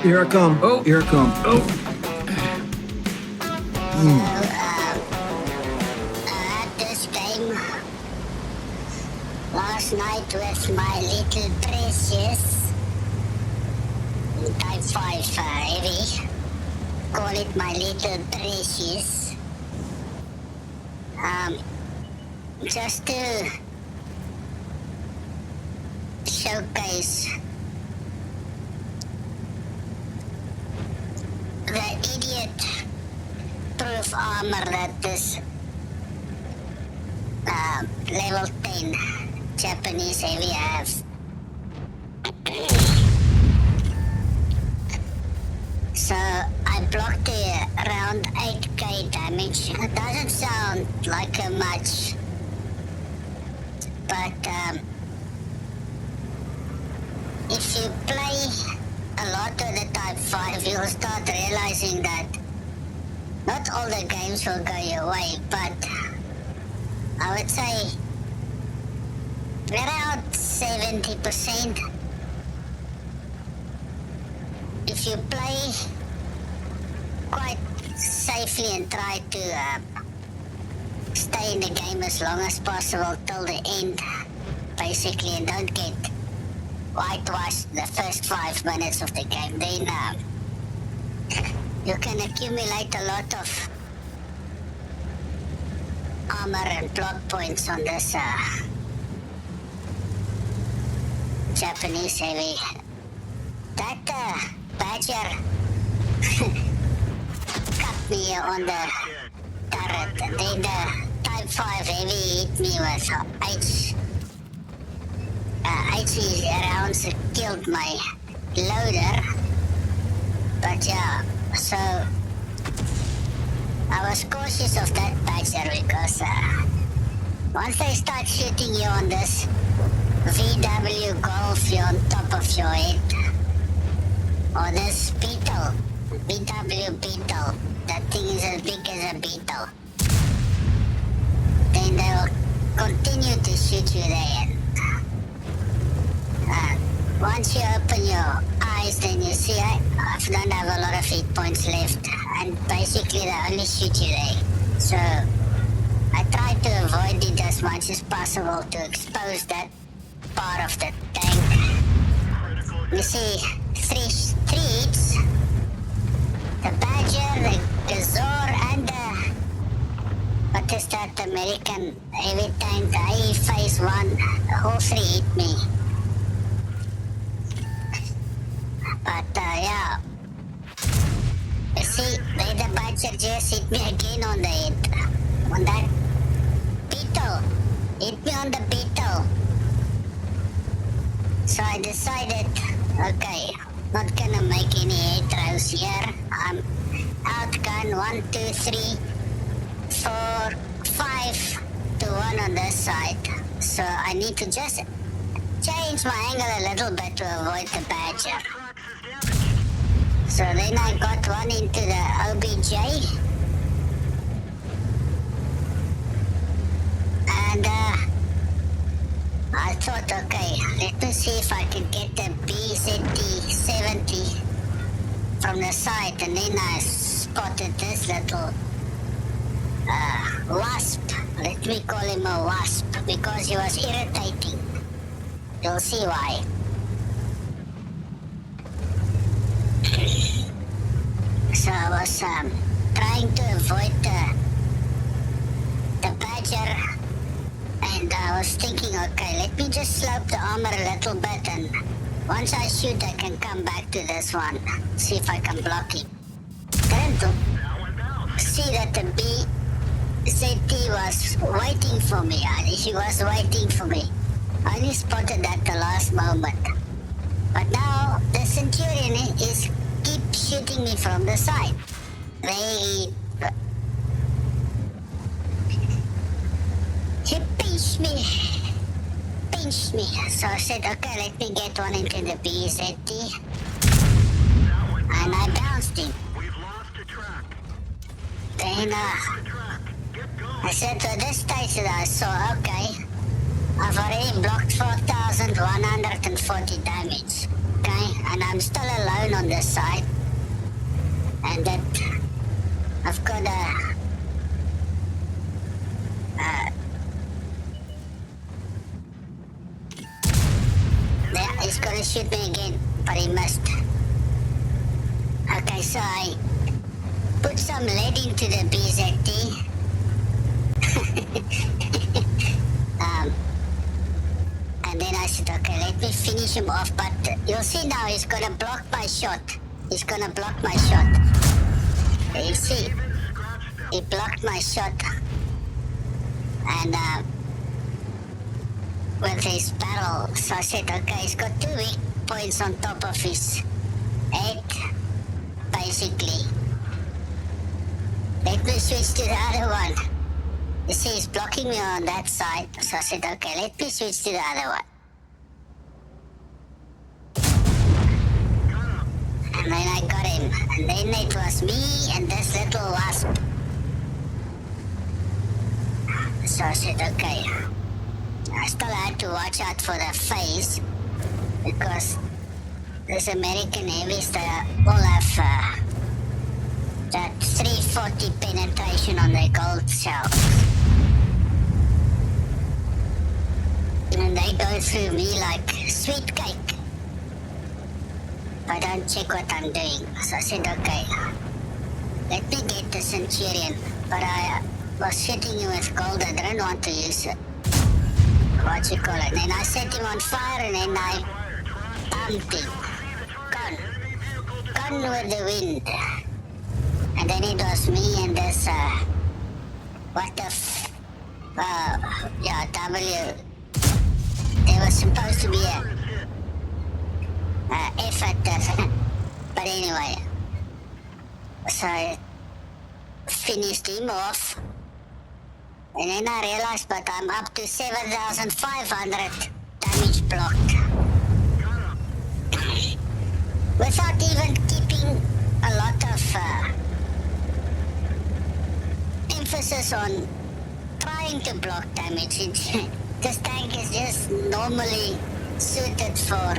Here I come. Oh. Here I come. Oh. At this game last night with my little precious type 5 heavy. Call it my little precious. Just to showcase the idiot-proof armor that this level 10 Japanese heavy have. So I blocked around 8k damage. It doesn't sound like much, but if you play a lot of the Type 5, you'll start realizing that not all the games will go your way, but I would say around 70%. If you play quite safely and try to stay in the game as long as possible till the end, basically, and don't get whitewashed the first 5 minutes of the game, then you can accumulate a lot of armor and block points on this Japanese heavy. That badger cut me on the turret, and then the Type 5 heavy hit me with HE rounds, killed my loader. But yeah, so I was cautious of that badger because once they start shooting you on this VW Golf on top of your head, or this beetle, VW beetle, that thing is as big as a beetle, then they'll continue to shoot you there. Once you open your eyes, then you see I don't have a lot of hit points left, and basically they only shoot you there. So I try to avoid it as much as possible to expose that part of the tank. You see, three hits: the Badger, the Gazor, and the what is that American heavy tank, the IE Phase 1. All 3 hit me. But yeah, you see, the Badger just hit me again on the head, on that beetle, hit me on the beetle. So I decided, okay, not gonna make any hate throws here. I'm outgunned 1, 2, 3, 4, 5 to 1 on this side. So I need to just change my angle a little bit to avoid the Badger. So then I got one into the OBJ, and I thought, okay, let me see if I can get the BZT-70 from the side, and then I spotted this little wasp. Let me call him a wasp because he was irritating. You'll see why. So I was trying to avoid the Badger, and I was thinking, okay, let me just slope the armor a little bit, and once I shoot I can come back to this one, see if I can block him. Then to see that the BZT was waiting for me, he was waiting for me. I only spotted at the last moment. But now the Centurion is keep shooting me from the side. He pinched me. So I said, okay, let me get one into the BZT. And I bounced him. Then I said, to this stage I saw, okay, I've already blocked 4,140 damage. Okay, and I'm still alone on this side. And that I've got yeah, he's gonna shoot me again, but he missed. Okay, so I put some lead into the BZT. And then I said, okay, let me finish him off, but you'll see now he's gonna block my shot. He's gonna block my shot. You see, he blocked my shot. And with his barrel, so I said, okay, he's got 2 weak points on top of his head, basically. Let me switch to the other one. You see, he's blocking me on that side, so I said, okay, let me switch to the other one. And then I got him, and then it was me and this little wasp. So I said, okay. I still had to watch out for the face, because these American heavies, they all have that 340 penetration on their gold shells. And they go through me like sweet cake. I don't check what I'm doing. So I said, okay, let me get the Centurion. But I was shooting him with gold. I didn't want to use it. What you call it? Then I set him on fire and then I pumped him. Gone with the wind. And then it was me and this, what the W. There was supposed to be a F at that. But anyway, so I finished him off. And then I realized, but I'm up to 7,500 damage blocked. Without even keeping a lot of emphasis on trying to block damage. This tank is just normally suited for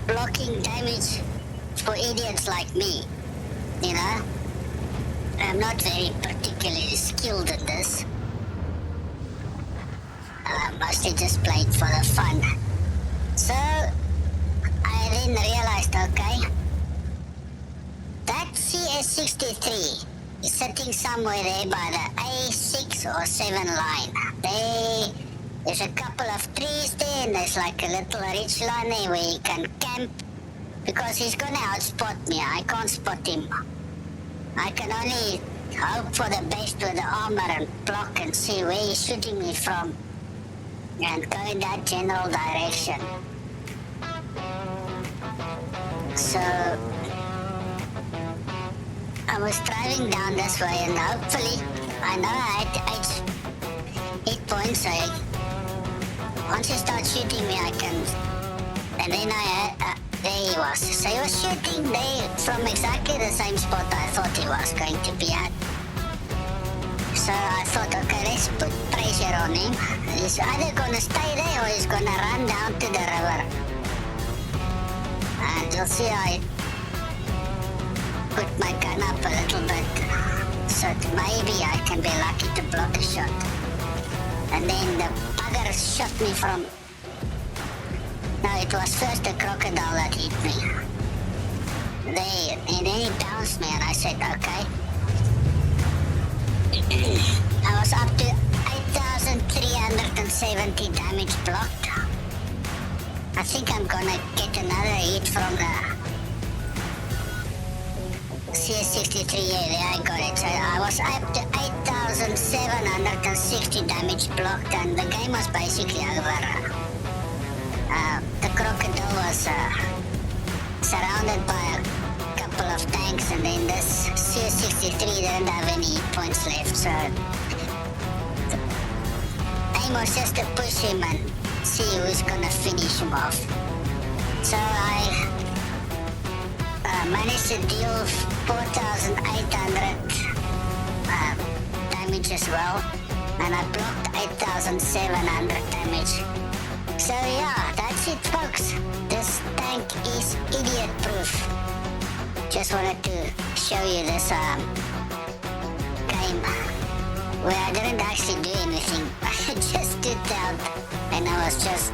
blocking damage for idiots like me, you know? I'm not very particularly skilled in this. Mostly just playing for the fun. So, I then realized, okay, that CS63 is sitting somewhere there by the A6 or 7 line. There's a couple of trees there and there's like a little ridge line there where you can camp, because he's gonna outspot me. I can't spot him. I can only hope for the best with the armor and block and see where he's shooting me from and go in that general direction. So I was driving down this way and hopefully, I know I had 8 points, so once you start shooting me I can, and then I had, there he was. So he was shooting there from exactly the same spot I thought he was going to be at. So I thought, okay, let's put pressure on him. He's either gonna stay there or he's gonna run down to the river. And you'll see I put my gun up a little bit, so maybe I can be lucky to block a shot. And then the bugger shot me from... No, it was first the crocodile that hit me. There, and then he bounced me and I said, okay. I was up to 8,370 damage blocked. I think I'm gonna get another hit from the CS63. Yeah, there I got it. So I was up to 8,760 damage blocked and the game was basically over. The crocodile was surrounded by a couple of tanks, and then this CS63 didn't have any hit points left, so the aim was just to push him and see who's gonna finish him off. So I managed to deal 4,800 damage as well, and I blocked 8,700 damage. So yeah, that's it folks. This tank is idiot proof. Just wanted to show you this game where I didn't actually do anything. I just stood out and I was just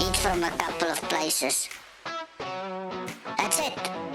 hit from a couple of places. That's it.